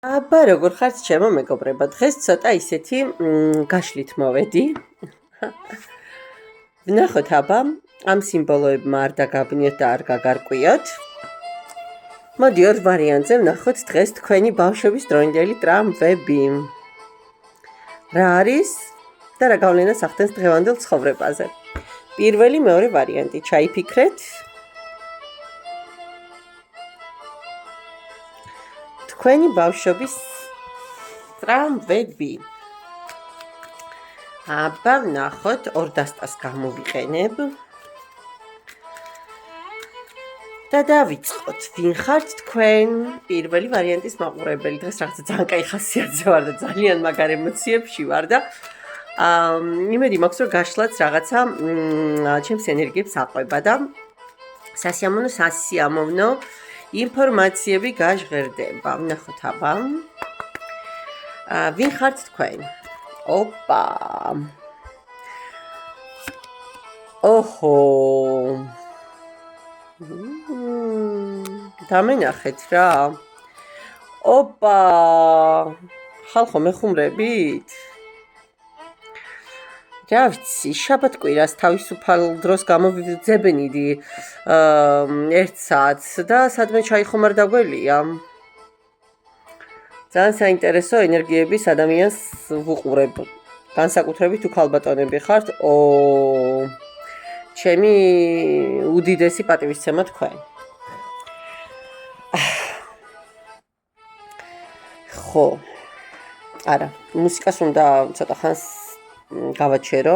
აბა როგორ ხართ ჩემო მეგობრებო, დღეს ცოტა ისეთი გაშლით მოვედი. ვნახოთ აბა ამ სიმბოლოებმა არ დაგაბნიოთ და არ გაგარკვიოთ. მოდი ორ ვარიანტზე ვნახოთ დღეს თქვენი ბავშვების დროინდელი ტრამვები. რა არის და რა გავლენას ახდენს დღევანდელ ცხოვრებაზე. პირველი, მეორე ვარიანტი, ჩაიფიქრეთ. თქვენი ბავშვობის ტრამვები. აბა ვნახოთ, ორ დასტას გამოვიყენებ. და დავიწყოთ. ვინ ხართ თქვენ? პირველი ვარიანტის მაყურებელი. დღეს რაღაცა ძალიან კაი ხასიათზე ვარ და ძალიან მაგარ ემოციებში ვარ და იმედი მაქვს, რომ გაშლაც რაღაცა ჩემს ენერგიებს აყვება და სასიამოვნო ინფორმაციები გაჟღერდება. ვნახოთ აბა. ვინ ხართ თქვენ? ოპა. ოჰო. დამენახეთ რა. ოპა. ხალხო მეხუმრებით? რა ვიცი, შაბათ-კვირას თავისუფალ დროს გამოვიძებნიდი 1 საათს და სადმე ჩაიხომარ დაგველია. ძალიან საინტერესო ენერგიების ადამიანს ვუყურებ. განსაკუთრებით თუ ქალბატონები ხართ, ჩემი უდიდესი პატივისცემა თქვენ. ხო. არა, მუსიკას უნდა ცოტა ხანს გავაჩერო.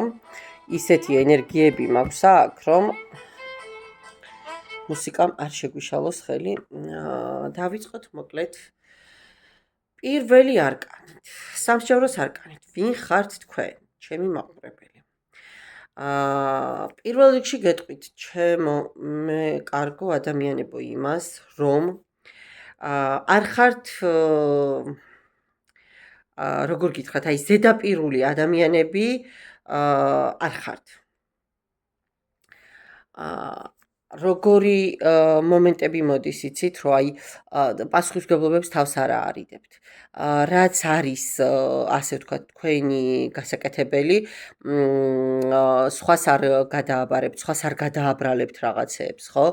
ისეთი ენერგიები მაქვს აქ, რომ მუსიკამ არ შეგვიშალოს ხელი. დავიწყოთ მოკლედ პირველი არკანით. სამსჯავროს არკანით. ვინ ხართ თქვენ? ჩემი მაყურებელი. პირველ რიგში გეტყვით, ჩემო მე კარგო ადამიანებო იმას, რომ არ ხართ როგორ გითხრათ, აი ზედაპირული ადამიანები არ ხართ. როგორი მომენტები მოდის, იცით, რომ აი პასუხისმგებლობებს თავს არ აარიდებთ. რაც არის, ასე ვთქვათ, თქვენი გასაკეთებელი, სხვას არ გადააბარებთ, სხვას არ გადააბრალებთ რაღაცეებს, ხო?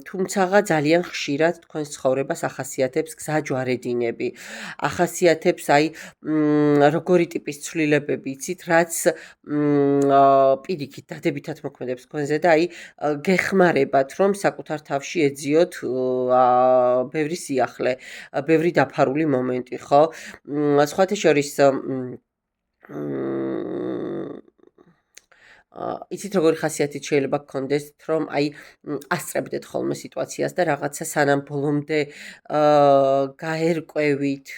თუმცაღა ძალიან ხშირად თქვენს ცხოვრებას ახასიათებს გზაჯვარედინები. ახასიათებს აი როგორი ტიპის ცვლილებები, იცით, რაც პირიქით დადებითად მოქმედებს თქვენზე და აი გეხმარებათ, რომ საკუთარ თავში ეძიოთ ბევრი სიახლე, ბევრი დაფარული მომენტი, ხო? სხვათა შორის იცით როგორი ხასიათით შეიძლება გქონდეს, რომ აი ასწრებდეთ ხოლმე სიტუაციას და რაღაცა სანამ ბოლომდე გაერკვევით,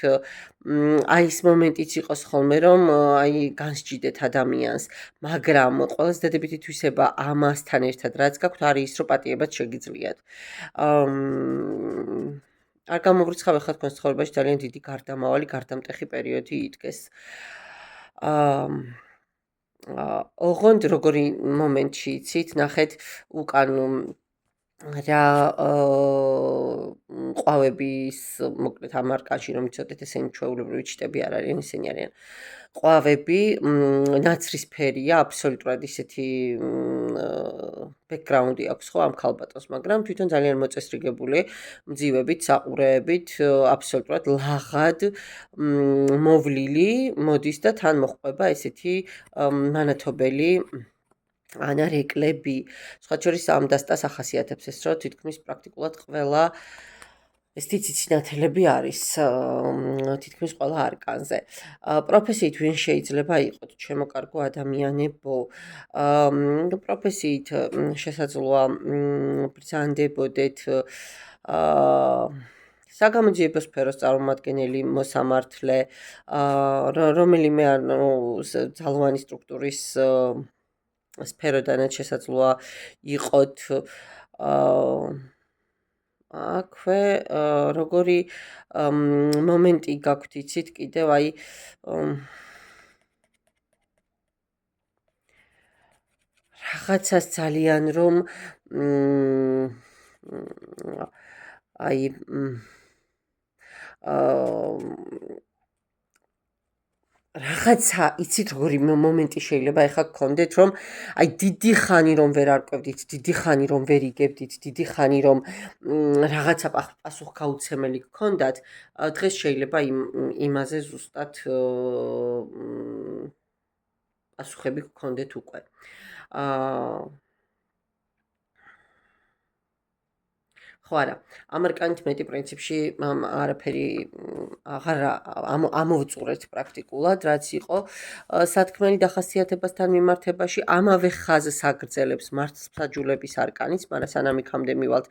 აი ეს მომენტიც იყოს ხოლმე, რომ აი განსჯიდეთ ადამიანს, მაგრამ ყველაზე დადებითი თვისება ამასთან ერთად რაც გაქვთ არის, რომ პატიებად შეგიძლიათ. არ გამოვრიცხავ ახლა თქვენს ცხოვრებაში ძალიან დიდი გარდამავალი, გარდამტეხი პერიოდი იდგეს. ოღონდ როგორი მომენტში იცით, ნახეთ უკან რა ყვავების, მოკლედ ამ არკანში რომ იცოდეთ, ესენი ჩვეულებრივი ჩიტები არ არიან, ისინი არიან ყვავები, ნაცრისფერია, აბსოლუტურად ისეთი ბექგრაუნდი აქვს ხო ამ ქალბატონს, მაგრამ თვითონ ძალიან მოწესრიგებული, მძივებით, საყურეებით, აბსოლუტურად ლაღად მოვლილი მოდის და თან მოჰყვება ესეთი მანათობელი ანარეკლები. სხვათა შორის ამ დასტას ახასიათებს ეს, რომ თითქმის პრაქტიკულად ყველა ესეთი ციცინათელები არის თითქმის ყველა არკანზე. პროფესიით ვინ შეიძლება იყოთ? ჩემო კარგო ადამიანებო. პროფესიით შესაძლოა ბრძანდებოდეთ საგამოძიებო სფეროს წარმომადგენელი, მოსამართლე, რომელიმე ძალოვანი სტრუქტურის სფეროდანაც შესაძლოა იყოთ. აქვე როგორი მომენტი გაქვთ, იცით, კიდევ აი რაღაცას ძალიან რომ აი რაღაცა იცით როგორი მომენტი შეიძლება ეხა გქონდეთ რომ აი დიდი ხანი რომ ვერ არკვევდით, დიდი ხანი რომ ვერ იგებდით, დიდი ხანი რომ რაღაცა პასუხგაუცემელი გქონდათ, დღეს შეიძლება იმაზე ზუსტად პასუხები გქონდეთ უკვე. ხო არა, ამ არკანით მეტი პრინციპში არაფერი აღარ ამოვწურეთ პრაქტიკულად, რაც იყო სათქმელი დახასიათებასთან მიმართებაში, ამავე ხაზს აგრძელებს მართლმსაჯულების არკანიც, მაგრამ სანამ იქამდე მივალთ,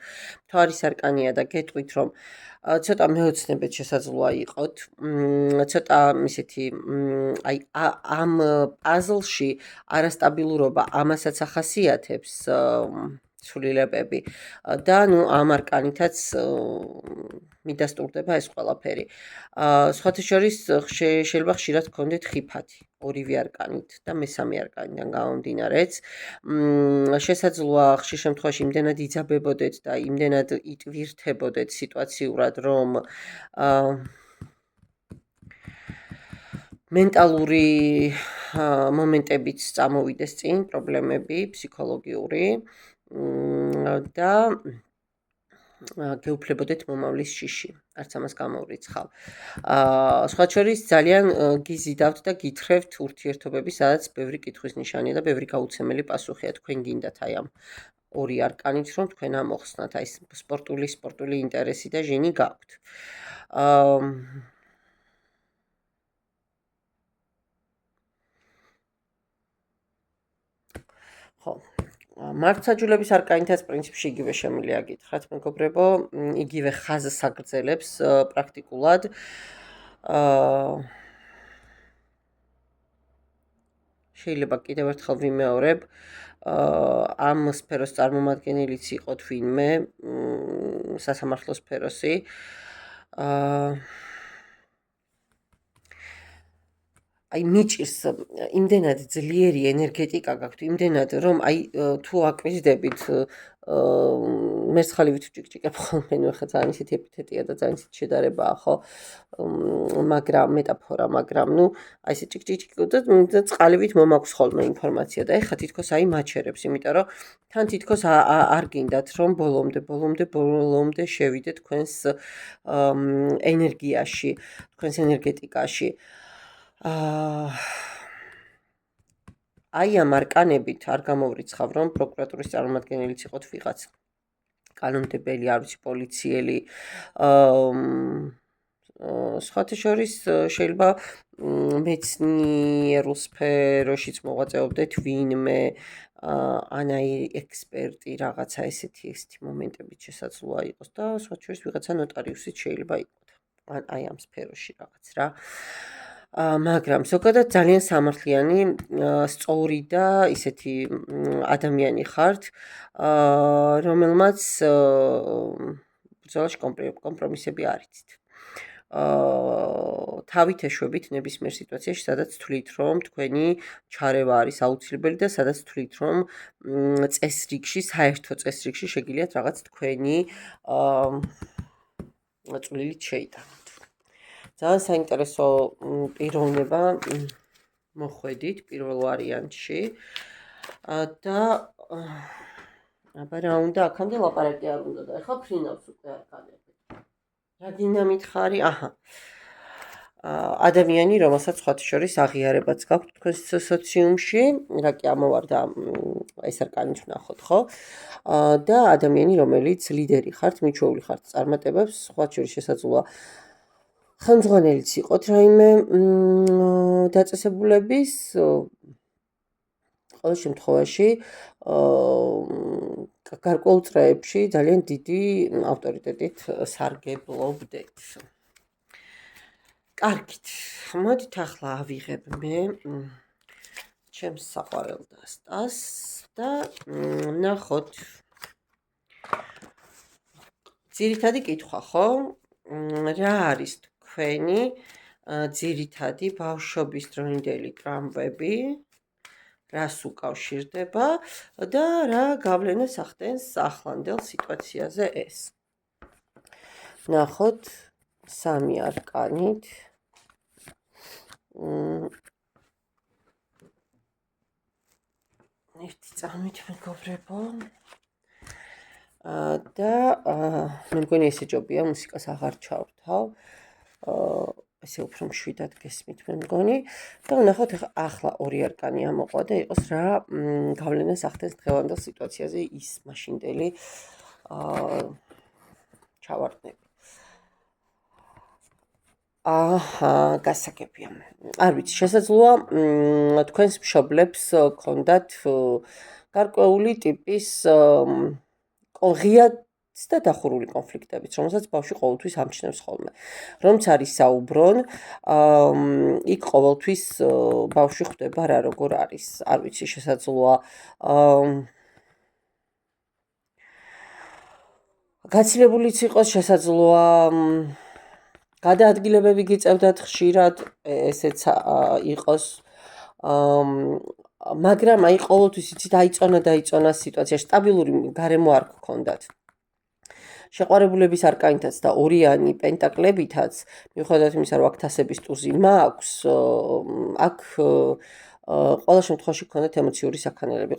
მთვარის არკანია და გეტყვით, რომ ცოტა მეოცნებად შესაძლოა იყოთ, ცოტა ისეთი აი ამ პაზლში არასტაბილურობა ამასაც ახასიათებს ცვლილებები და ნუ ამ არკანითაც მიდასტურდება ეს ყველაფერი. სხვათა შორის შეიძლება ხშირად გქონდეთ ხიფათი ორივე არკანით და მესამე არკანიდან გამომდინარეც. შესაძლოა ხშირ შემთხვევაში იმდენად იძაბებოდეთ და იმდენად იტვირთებოდეთ სიტუაციურად, რომ მენტალური მომენტებიც წამოვიდეს წინ, პრობლემები ფსიქოლოგიური და გეუფლებოდეთ მომავლის შიში, არც ამას გამოვრიცხავ. სხვა შორის ძალიან გიზიდავთ და გითხრევთ ურთიერთობები, სადაც ბევრი კითხვის ნიშანია და ბევრი გაუცემელი პასუხია. თქვენ გინდათ აი ამ ორი არკანით, რომ თქვენ ამოხსნათ, აი სპორტული ინტერესი და ჟინი გაქვთ. ხო. მართლმსაჯულების არკანითაც პრინციპში იგივე შემიძლია გითხრათ, მეგობრებო, იგივე ხაზს აგრძელებს პრაქტიკულად. შეიძლება კიდევ ერთხელ ვიმეორებ, ამ სფეროს წარმომადგენელიც იყოთ ვინმე, სასამართლო სფეროსი. აი მიჭირს იმდენად ძლიერი ენერგეტიკა გაქვთ, იმდენად რომ აი თუ აკვირდებით მერცხალივით ჭიკჭიკებ ხოლმე, ნუ ხა ძალიან ისეთი ეპითეტია და ძალიან ისეთი შედარებაა, ხო? მაგრამ მეტაფორა, მაგრამ ნუ აი ესე ჭიკჭიკ და წყალივით მომაქვს ხოლმე ინფორმაცია და ეხა თითქოს აი მაჩერებს, იმიტომ რომ თან თითქოს არ გინდათ რომ ბოლომდე შევიდეთ თქვენს ენერგიაში, თქვენს ენერგეტიკაში. აი ამ არკანებით არ გამოვრიცხავ, რომ პროკურატურის წარმომადგენელიც იყოთ ვიღაც კანონმდებელი, არ ვიცი, პოლიციელი. სხვათა შორის შეიძლება მეცნიერულ სფეროშიც მოღვაწეობდეთ ვინმე, ანაირი ექსპერტი, რაღაცა ესეთი მომენტებიც შესაძლოა იყოს და სხვათა შორის ვიღაცა ნოტარიუსიც შეიძლება იყოს. აი ამ სფეროში რაღაც რა. მაგრამ ზოგადად ძალიან სამართლიანი, სწორი და ისეთი ადამიანი ხართ, რომელმაც ბრძოლაში კომპრომისები არ იცით. თავით ეშვებით ნებისმიერ სიტუაციაში, სადაც თვლით, რომ თქვენი ჩარევა არის აუცილებელი და სადაც თვლით, რომ წესრიგში, საერთო წესრიგში შეგიძლიათ რაღაც თქვენი წვლილით შეიტანოთ. ძალიან საინტერესო პიროვნება მოხვედით პირველ ვარიანტში და აბა რა უნდა აქამდე ლაპარაკი არ უნდა და ეხლა ფრინავს უკვე არკანები. რა დინამით ხარი? აჰა. ადამიანი, რომელსაც სხვათა შორის აღიარებაც გაქვთ თქვენს სოციუმში, რა კი ამოვარდა ეს არკანით ვნახოთ, ხო? და ადამიანი, რომელიც ლიდერი ხართ, მიჩვეული ხართ წარმატებებს, სხვათა შორის შესაძლოა ხელმძღვანელიც იყოთ რაიმე დაწესებულების, ყოველ შემთხვევაში გარკვეულ წრეებში ძალიან დიდი ავტორიტეტით სარგებლობდეთ. კარგით, მოდით ახლა ავიღებ მე ჩემს საყვარელ დასტას და ნახოთ. ძირითადი კითხვა, ხო? რა არის თქვენი ძირითადი ბავშვობის დროინდელი ტრამვები? რას უკავშირდება და რა გავლენას ახდენს ახლანდელ სიტუაციაზე ეს. ნახოთ, 3 არკანით. ერთი წამით მეგობრებო. და მე მგონი ესე ჯობია მუსიკას აღარ ჩავთავ. ესე უფრო მშვიდად გესმით მე მგონი. და ვნახოთ ახლა 2 არკანი ამოყვა და იყოს რა გავლენას ახდენს დღევანდელ სიტუაციაზე ის მაშინდელი ჩავარდნები. გასაგებია. არ ვიცი, შესაძლოა თქვენს მშობლებს გქონდათ გარკვეული ტიპის ღია და დახურული კონფლიქტებიც, რომელსაც ბავშვი ყოველთვის ამჩნევს ხოლმე. რომც არის საუბრონ, იქ ყოველთვის ბავშვი ხვდება რა როგორ არის. არ ვიცი, შესაძლოა გაცილებულიც იყოს, შესაძლოა გადაადგილებები გიწევდათ ხშირად, ესეც იყოს. მაგრამ აი ყოველთვის იცით დაიწონა სიტუაციაში, სტაბილური გარემო არ გქონდათ. შეყვარებულების არკანითაც და ორიანი პენტაკლებითაც, მიუხედავად იმისა, რომ აქ თასების ტუზი მაქვს, აქ ყველა შემთხვევაში გქონდათ ემოციური საქანელები,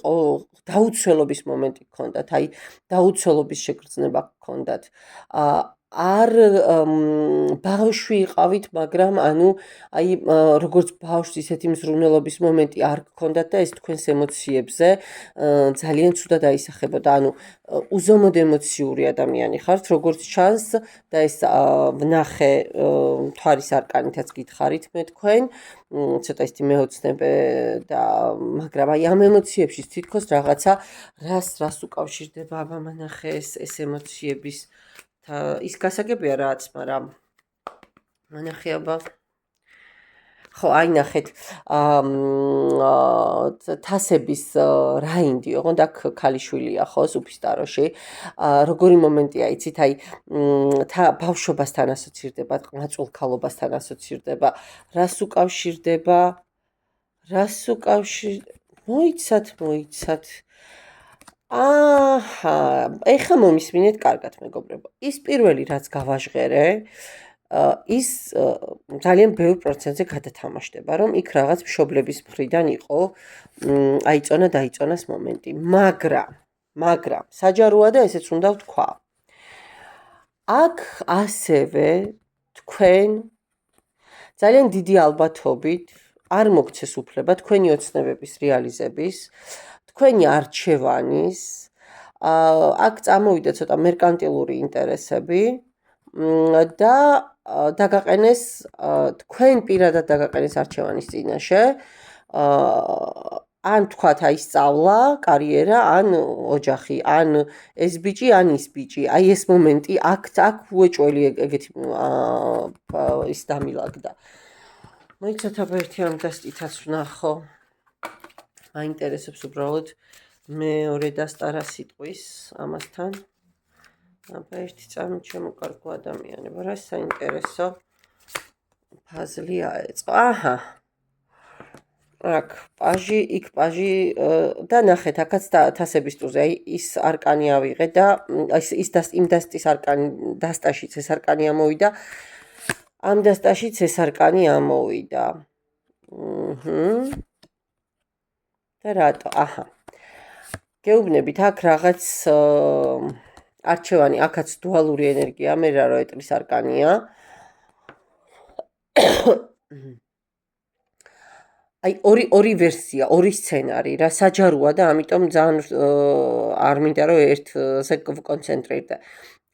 დაუცველობის მომენტი გქონდათ, აი დაუცველობის შეგრძნება გქონდათ. არ ბავშვი იყავით, მაგრამ ანუ აი როგორც ბავშვს ისეთი მზრუნველობის მომენტი არ გქონდათ და ეს თქვენს ემოციებზე ძალიან ცუდად აისახებოდა. ანუ უზომოდ ემოციური ადამიანი ხართ, როგორც ჩანს და ეს ვნახე მთვარის არკანითაც გითხარით მე თქვენ, ცოტა ისეთი მეოცნებე და მაგრამ აი ამ ემოციებში თითქოს რაღაცა რას უკავშირდება აბა მანახე ეს ემოციების ის გასაგებია რაც, მაგრამ მანახე აბა ხო, აი ნახეთ, თასების რაინდი, ოღონდ აქ ქალიშვილია ხო, სუფისტაროში. როგორი მომენტია, იცით, აი ბავშვობასთან ასოცირდება, ყმაწვილ ქალობასთან ასოცირდება, რას უკავშირდება? მოიცათ. ეხლა მომისმინეთ კარგად მეგობრებო. ის პირველი რაც გავაჟღერე, ის ძალიან ბევრ პროცენტზე გადათამაშდება, რომ იქ რაღაც მშობლების მხრიდან იყო დაიწონას მომენტი. მაგრამ საჯაროა და ესეც უნდა ვთქვა. აქ ასევე თქვენ ძალიან დიდი ალბათობით არ მოგცეს უფლება თქვენი ოცნებების რეალიზების, თქვენი არჩევანის, აქ წამოვიდა ცოტა მერკანტილური ინტერესები და დაგაყენეს თქვენ პირადად დაგაყენეს არჩევანის წინაშე, ან თქვათ აი სწავლა, კარიერა, ან ოჯახი, ან ეს ბიჭი, ან ის ბიჭი. აი ეს მომენტი აქ უეჭველი ეგეთი ის დამილაგდა. მოიცათ აბა ერთი ამ დასტითაც ვნახო. მაინტერესებს უბრალოდ მეორე დასტარა სიტყვის ამასთან. აბა ერთი წამით შემოკარგო ადამიანებო, რა საინტერესო ფაზლი აეწყო. აქ პაჟი, იქ პაჟი და ნახეთ, აქაც თასების ტუზე, აი ის არკანი ავიღე და იმ დასტის არკანი, დასტაშიც ეს არკანი ამოვიდა. ამ დასტაშიც ეს არკანი ამოვიდა. და რატო? გეუბნებით, აქ რაღაც არჩევანი, აქაც დუალური ენერგია, მე რა ეტრის არკანია. აი ორი ვერსია, ორი სცენარი რა საჯაროა და ამიტომ ძალიან არ მინდა რომ ერთზე ვკონცენტრირდე.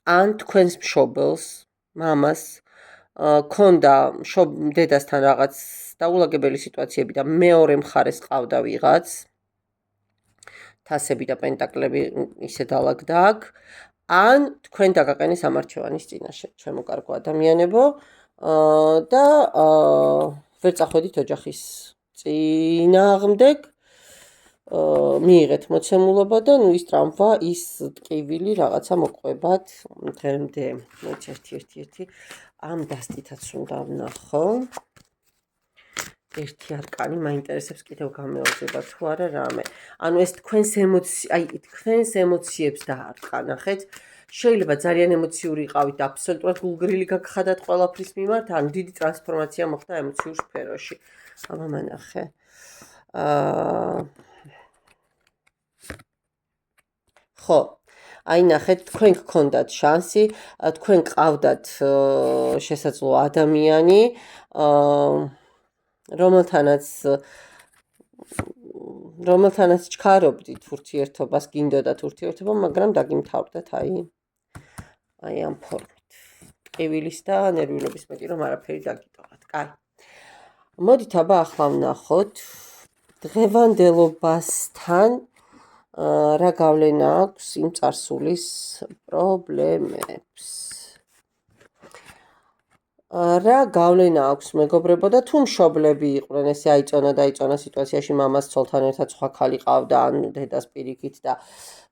ან თქვენს მშობელს, მამას ქონდა დედასთან რაღაც დაულაგებელი სიტუაციები და მეორე მხარეს ყავდა ვიღაც, თასები და პენტაკლები ისე დალაგდა აქ, ან თქვენ დაგაყენეს ამ არჩევანის წინაშე, ჩემო კარგო ადამიანებო, და ვერ წახვედით ოჯახის წინააღმდეგ, მიიღეთ მოცემულობა და ნუ ის ტრამვა, ის ტკივილი რაღაცა მოყვებათ დღემდე. ერთი ამ დასტითაც უნდა ვნახო. ერთი არკანი მაინტერესებს კიდევ გამეორდება თუ არა რამე. ანუ ეს თქვენს ემოციებს დაარტყა, ნახეთ. შეიძლება ძალიან ემოციური იყავით, აბსოლუტურად გულგრილი გაგხადათ ყველაფრის მიმართ, ან დიდი ტრანსფორმაცია მოხდა ემოციურ სფეროში. აბა მანახე. ხო, აი ნახეთ, თქვენ გქონდათ შანსი, თქვენ ყავდათ შესაძლოა ადამიანი, რომელთანაც ჩქარობდით ურთიერთობას, გინდოდათ ურთიერთობა, მაგრამ დაგიმთავრდათ აი ამ ფორმით. ყივილის და ნერვიულობის მეტი რომ არაფერი დაგიტოვათ. კაი. მოდით აბა ახლა ვნახოთ დღევანდელობასთან რა გავლენა აქვს იმ წარსულის პრობლემებს. რა გავლენა აქვს მეგობრებო და თუ მშობლები იყვნენ, ესე აიწონა სიტუაციაში მამას ცოლთან ერთად სხვა ქალი ყავდა, ან დედას პირიქით და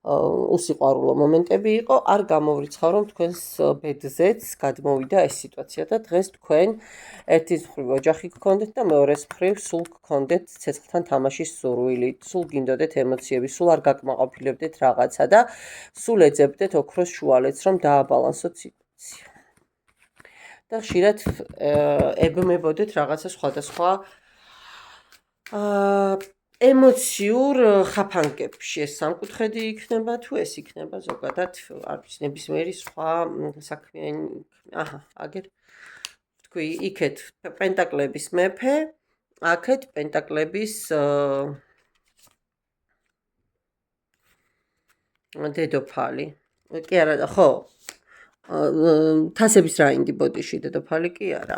უსიყვარულო მომენტები იყო, არ გამოვრიცხავ რომ თქვენს ბედზეც გადმოვიდა ეს სიტუაცია და დღეს თქვენ ერთის მხრივ ოჯახი გქონდეთ და მეორეს მხრივ სულ გქონდეთ ცეცხლთან თამაშის სურვილი, სულ გინდოდეთ ემოციები, სულ არ გაკმაყოფილებდეთ რაღაცა და სულ ეძებდეთ ოქროს შუალედს რომ დააბალანსოთ სიტუაცია. და ხშირად ებმებოდეთ რაღაცა სხვადასხვა ემოციურ ხაფანგებში. ეს სამკუთხედი იქნება თუ ეს იქნება ზოგადად არ ვიცი ნებისმიერი სხვა საქმიანი. აგერ თქვი იქეთ პენტაკლების მეფე, აქეთ პენტაკლების დედოფალი. კი არა, ხო. თასების რაინდი ბოდიში დედოფალი კი არა.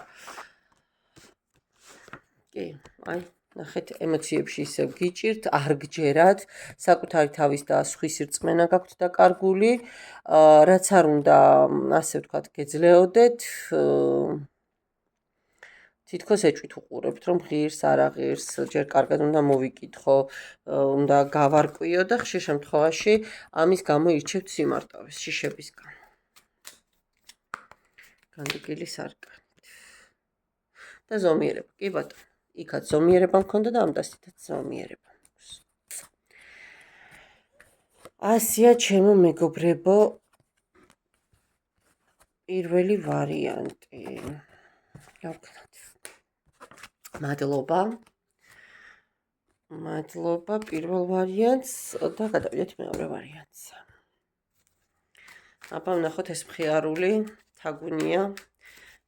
კი, აი, ნახეთ, ემოციებში ისევ გიჭირთ, არ გჯერათ, საკუთარი თავის და სხვის რწმენა გაქვთ დაკარგული, რაც არ უნდა, ასე ვთქვათ, გეძლეოდეთ, თითქოს ეჭვით უყურებთ, რომ ღირს, არა ღირს, ჯერ კარგად უნდა მოვიკითხო, უნდა გავარკვიო და ხშირ შემთხვევაში ამის გამო ირჩევთ სიმარტავეს შიშებისგან. განდგილი სარკმლით. და ზომიერება, კი ბატონო. იქაც ზომიერება მქონდა და ამ დასითაც ზომიერება მაქვს. ასია ჩემო მეგობრებო, პირველი ვარიანტი. გავქნათ. მადლობა პირველ ვარიანტს და გადავიდეთ მეორე ვარიანტს. აბა ვნახოთ ეს მხიარული თაგუნია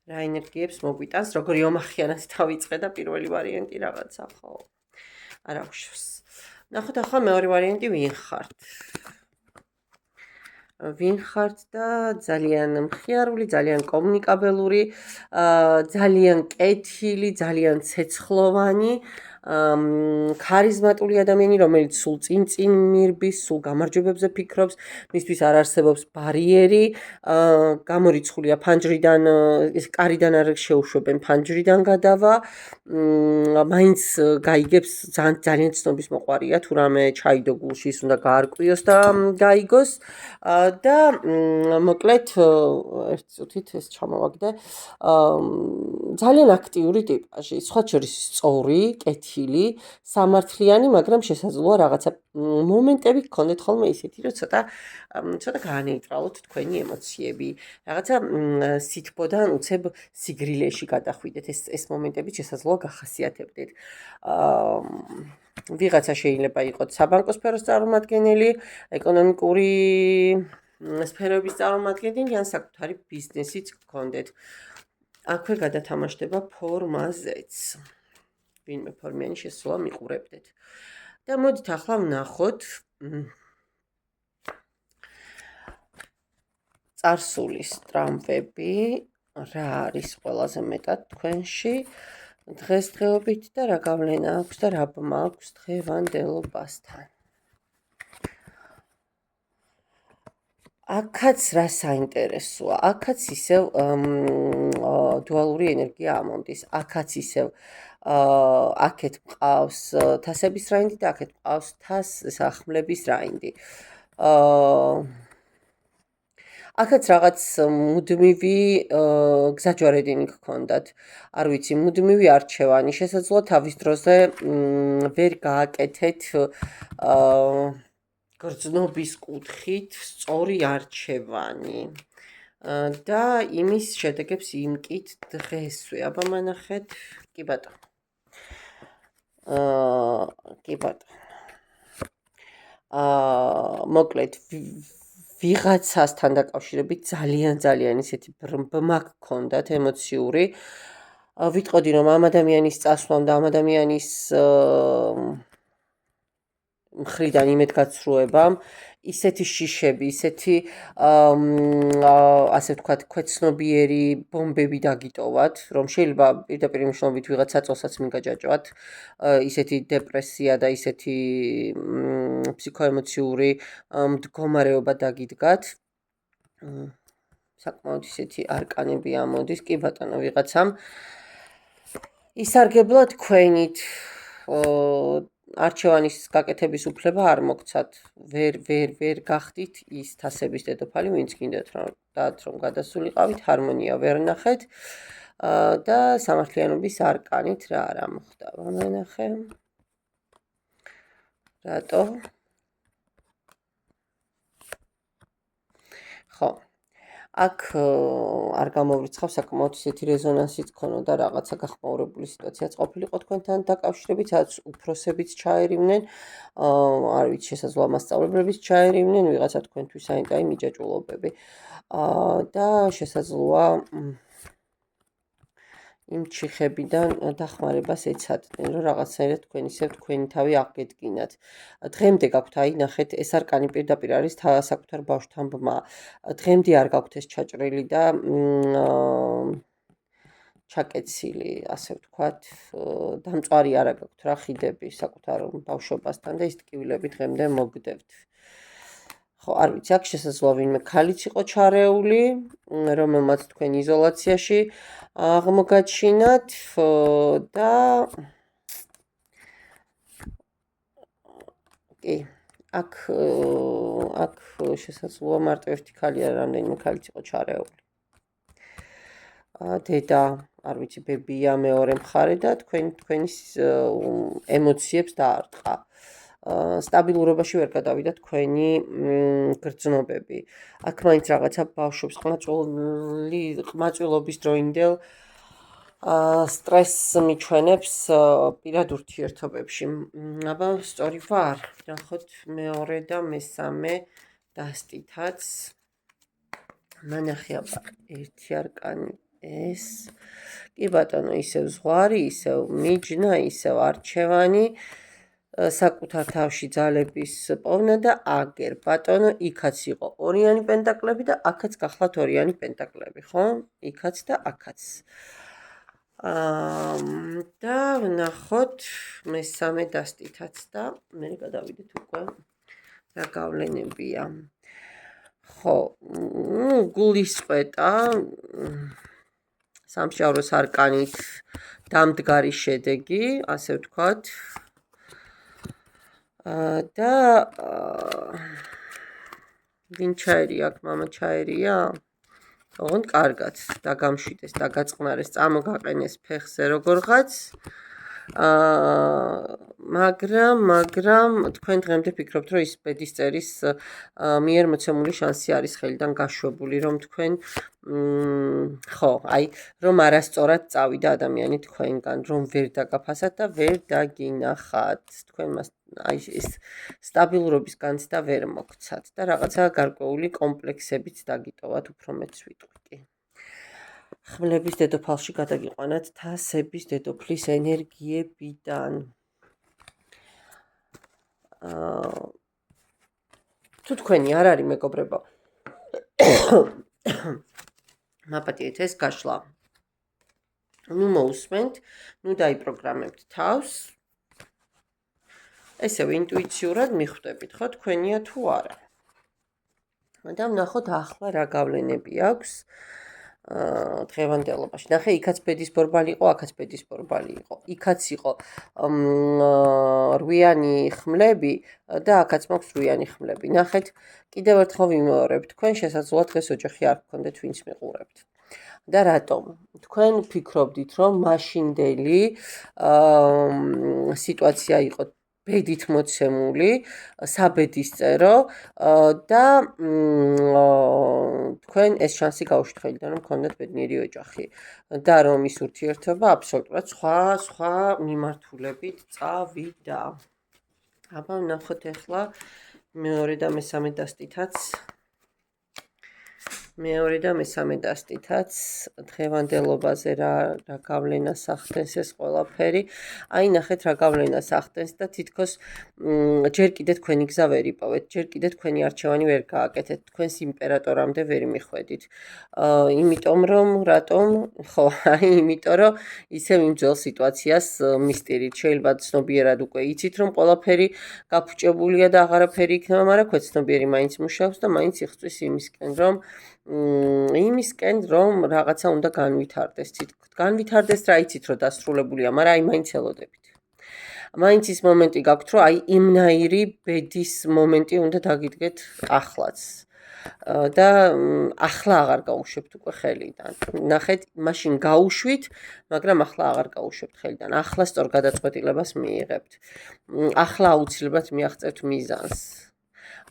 რა ენერგიებს მოგვიტანს, როგორი ომახიანად დავიწყე და პირველი ვარიანტი რაღაცა, ხო. არა უშავს. ნახოთ ახლა მეორე ვარიანტი ვინ ხართ. ვინ ხართ და ძალიან მხიარული, ძალიან კომუნიკაბელური, ძალიან კეთილი, ძალიან ცეცხლოვანი, ქარიზმატული ადამიანი, რომელიც სულ წინ მირბის, სულ გამარჯვებებზე ფიქრობს, მისთვის არ არსებობს ბარიერი, გამორიცხულია ფანჯრიდან, კარიდან არ შეუშვებენ ფანჯრიდან გადავა, მაინც გაიგებს ძალიან ცნობის მოყვარია, თუ რამე ჩაიდო გულში, ის უნდა გაარკვიოს და გაიგოს და მოკლედ ერთ წუთით ეს ჩამოვაგდე, ძალიან აქტიური ტიპაჟი, სხვა შორის სწორი, კეთილი, სამართლიანი, მაგრამ შესაძლოა რაღაცა მომენტები გქონდეთ ხოლმე ისეთი, რომ ცოტა გაანეიტრალოთ თქვენი ემოციები, რაღაცა სითბოდან უცებ სიგრილეში გადახვიდეთ, ეს მომენტები შესაძლოა გახასიათებდეთ. ვიღაცა შეიძლება იყოს საბანკო სფეროს წარმომადგენელი, ეკონომიკური სფეროების წარმომადგენელი, ან საკუთარი ბიზნესიც გქონდეთ. აქვე გადათამაშდება ფორმაზეც. ვინმე ფორმიანი შესულა მიყურებდეთ. და მოდით ახლა ვნახოთ წარსულის ტრავმები რა არის ყველაზე მეტად თქვენში დღესდღეობით და რა გავლენა აქვს და რა ბმა აქვს დღევანდელობასთან. აქაც რა საინტერესოა, აქაც ისევ დუალური ენერგია ამონდის, აქაც ისევ აქეთ მყავს თასების რაინდი და აქეთ მყავს ხმლების რაინდი. აქაც რაღაც მუდმივი გზაჯვარედინი გქონდათ. არ ვიცი, მუდმივი არჩევანი, შესაძლოა თავის დროზე ვერ გააკეთეთ გრძნობის კუთხით სწორი არჩევანი და იმის შედეგებს იმკით დღესვე. აბა მანახეთ, კი ბატონო. კი ბატონო. მოკლედ ვიღაცასთან დაკავშირებით ძალიან ისეთი ბრმა გქონდათ ემოციური. ვიტყოდი რომ ამ ადამიანის წასვლამ და ამ ადამიანის მხრიდან იმედგაცრუებამ ისეთი შიშები, ისეთი ასე ვთქვათ, ქვეცნობიერი ბომბები დაგიტოვათ, რომ შეიძლება პირდაპირ მნიშვნელობით ვიღაც საწოლსაც მიგაჯაჭვათ, ისეთი დეპრესია და ისეთი ფსიქოემოციური მდგომარეობა დაგიდგათ. საკმაოდ ისეთი არკანები ამოდის, კი ბატონო, ვიღაცამ ისარგებლა თქვენით არჩევანის გაკეთების უფლება არ მოგცათ. ვერ გახდით ის თასების დედოფალი, ვინც გინდათ რომ გადასულიყავით, ჰარმონია ვერ ნახეთ და სამართლიანობის არკანით რა არა მოხდა. ვამენახე. რატო? ხო. აქ არ გამოვრიცხავ საკმაოდ ისეთი რეზონანსიც ქონოდა რაღაცა გახმაურებული სიტუაციაც ყოფილიყო თქვენთან დაკავშირებით, სადაც უფროსებიც ჩაერივნენ, არ ვიცი, შესაძლოა მასწავლებლებიც ჩაერივნენ, ვიღაცა თქვენთვის აინტა მიჯაჭვულობები და შესაძლოა იმ ჩიხებიდან დახმარებას ეცადნენ, რომ რაღაცნაირად თქვენი თავი აღგედგინათ. დღემდე გაქვთ, აი ნახეთ, ეს არკანი პირდაპირ არის საკუთარ ბავშვთან ბმა. დღემდე არ გაქვთ ეს ჩაჭრილი და ჩაკეცილი, ასე ვთქვათ, დამწვარი არა გაქვთ რა ხიდები საკუთარ ბავშვობასთან და ის ტკივილები დღემდე მოგდებთ. ხო, არ ვიცი, აქ შესაძლოა ვინმე ქალიც იყო ჩარეული, რომელმაც თქვენ იზოლაციაში აღმოგაჩინათ და კი, აქ შესაძლოა მარტო ერთი ქალი არა, რამდენიმე ქალიც იყო ჩარეული. დედა, არ ვიცი, ბებია მეორე მხარე და თქვენის ემოციებს დაარტყა. სტაბილურობაში ვერ გადავიდა თქვენი გრძნობები. აქ მაინც რაღაცა ბავშვებს ყმაწვილობის დროინდელ სტრესს მიჩვენებს პირად ურთიერთობებში. აბა სწორი ვარ. ნახოთ მეორე და მესამე დასტითაც. მანახე აბა ერთი არკანი ეს. კი ბატონო, ისევ ზღვარი, ისევ მიჯნა, ისევ არჩევანი. საკუთარ თავში ძალების პოვნა და აგერ ბატონო, იქაც იყო ორიანი პენტაკლები და აქაც გახლავთ ორიანი პენტაკლები, ხო? იქაც და აქაც. და ვნახოთ მესამე დასტითაც და მე გადავიდეთ უკვე რა გავლენებია. ხო, გულისწყეტა სამშაბლოს არკანით დამდგარი შედეგი, ასე ვთქვათ. და ვინ ჩაერია აქ, მამა ჩაერია? ოღონდ კარგად დაგამშვიდეს, დაგაწყნარეს, წამოგაყენეს ფეხზე როგორღაც. მაგრამ თქვენ დღემდე ფიქრობთ, რომ ის ბედისწერის მიერ მოცემული შანსი არის ხელიდან გაშვებული, რომ თქვენ ხო, აი, რომ არასწორად წავიდა ადამიანი თქვენგან, რომ ვერ დაგაფასათ და ვერ დაგინახათ. თქვენ მას აი ეს სტაბილურობის განცდა ვერ მოგცათ და რაღაცა გარკვეული კომპლექსებიც დაგიტოვათ, უფრო მეც ვიტყვი. ხმლების დედოფალში გადაგიყვანათ თასების დედოფლის ენერგიებიდან. თუ თქვენი არ არის მეგობრებო, მაპატიეთ ეს გაშლა. ნუ მოусმენთ, ნუ დაიპროგრამებთ თავს. ესევ ინტუიციურად მიხვდებით, ხო, თქვენია თუ არა. და ვნახოთ ახლა რა გავლენები აქვს დღევანდელობაში. ნახე, იქაც ბედის ბორბალი იყო, აქაც ბედის ბორბალი იყო. იქაც იყო რვიანი ხმლები და აქაც მაქვს რვიანი ხმლები. ნახეთ, კიდევ ერთხელ ვიმეორებ, თქვენ შესაძლოა დღეს ოჯახი არ გქონდეთ, ვინც მიყურებთ. და რატომ? თქვენ ფიქრობდით, რომ მაშინდელი სიტუაცია იყო ბედით მოცემული საბედისწერო და თქვენ ეს შანსი გაუშვით ხელიდან, რომ გქონდეთ ბედნიერი ოჯახი და რომ ის ურთიერთობა აბსოლუტურად სხვა მიმართულებით წავიდა. აბა ვნახოთ ახლა მეორე და მესამე დასტითაც. მეორე და მესამე დასტითაც დღევანდელობაზე რა გავლენას ახდენს ეს ყველაფერი. აი ნახეთ რა გავლენას ახდენს და თითქოს ჯერ კიდე თქვენი გზა ვერ იპოვეთ, ჯერ კიდე თქვენი არჩევანი ვერ გააკეთეთ, თქვენს იმპერატორამდე ვერ მიხვედით. იმიტომ რომ რატომ? ხო, აი იმიტომ რომ ისევ იმ ძველ სიტუაციას მისტირით. შეიძლება ცნობიერად უკვე იცით რომ ყველაფერი გაფუჭებულია და აღარაფერი იქნება, მაგრამ ქვეცნობიერი მაინც მუშაობს და მაინც იხწვის იმისკენ რომ რაღაცა უნდა განვითარდეს. განვითარდეს რა იცით რომ დასრულებულია, მაგრამ აი მაინც ელოდებით. მაინც ის მომენტი გაქვთ რომ აი იმნაირი ბედის მომენტი უნდა დაგიდგეთ ახლაც. და ახლა აღარ გაუშვებთ უკვე ხელიდან. ნახეთ, მაშინ გაუშვით, მაგრამ ახლა აღარ გაუშვებთ ხელიდან. ახლა სწორ გადაწყვეტილებას მიიღებთ. ახლა აუცილებლად მიაღწევთ მიზანს.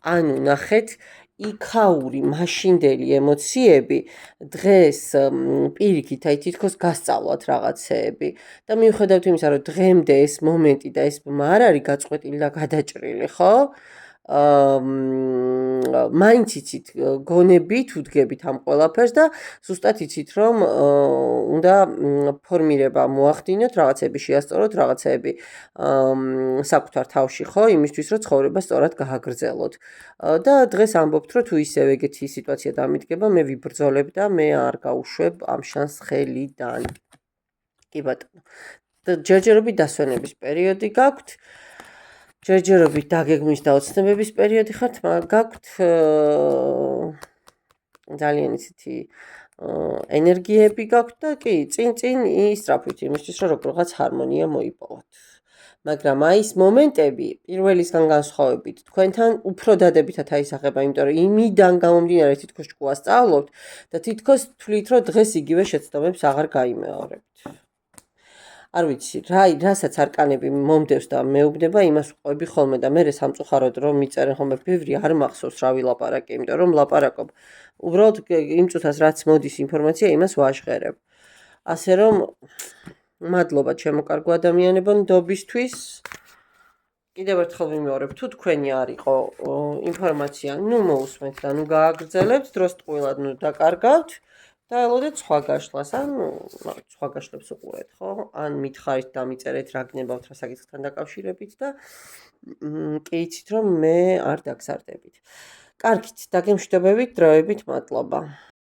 ანუ ნახეთ, იქაური მაშინდელი ემოციები დღეს პირიქით აი თითქოს გასწავლათ რაღაცეები და მიუხედავად იმისა, რომ დღემდე ეს მომენტი და ეს ბმა არ არის გაწყვეტილი და გადაჭრილი, ხო? მაინც იცით გონებით, უდგებით ამ ყველაფერს და ზუსტად იცით რომ უნდა ფორმირება მოახდინოთ, რაღაცები შეასწოროთ, რაღაცები საკუთარ თავში, ხო, იმისთვის რომ ცხოვრება სწორად გააგრძელოთ. და დღეს ამბობთ, რომ თუ ისევ ეგეთი სიტუაცია დამიდგება, მე ვიბრძოლებ და მე არ გავუშვებ ამ შანსს ხელიდან. კი ბატონო. ჯერჯერობით დასვენების პერიოდი გაქვთ. ჯერჯერობით დაგეგმვის და ოცნებების პერიოდი ხართ, გაქვთ ძალიან ისეთი ენერგიები გაქვთ და კი, წინ ისწრაფვით იმისთვის, რომ როგორღაც ჰარმონია მოიპოვოთ. მაგრამ აი ეს მომენტები პირველისგან განსხვავებით თქვენთან უფრო დადებითად აისახება, იმიტომ რომ იმიდან გამომდინარე თითქოს ჭკუა სწავლობთ და თითქოს თვლით, რომ დღეს იგივე შეცდომებს აღარ გაიმეორებთ. არ ვიცი, რასაც არკანები მომდევს და მეუბნება, იმას ვყვები ხოლმე და მე სამწუხაროდ რომ მიწერენ ხოლმე ბევრი არ მახსოვს რა ვილაპარაკე, იმიტომ რომ ლაპარაკობ. უბრალოდ იმ წუთას რაც მოდის ინფორმაცია, იმას ვაჟღერებ. ასე რომ მადლობა ჩემო კარგო ადამიანებო ნდობისთვის. კიდევ ერთხელ ვიმეორებ, თუ თქვენი არ იყო ინფორმაცია, ნუ მოусმენთ და ნუ გააგრძელებთ, დროს ტყუილად ნუ დაკარგავთ. და ელოდეთ სხვა გაშლას, ან სხვა გაშლებს უყურეთ, ხო? ან მითხარით და მიწერეთ რა გნებავთ რა საკითხთან დაკავშირებით და კი იცით რომ მე არ დაგზარდებით. კარგით, დაგემშვიდობებით, დროებით, მადლობა.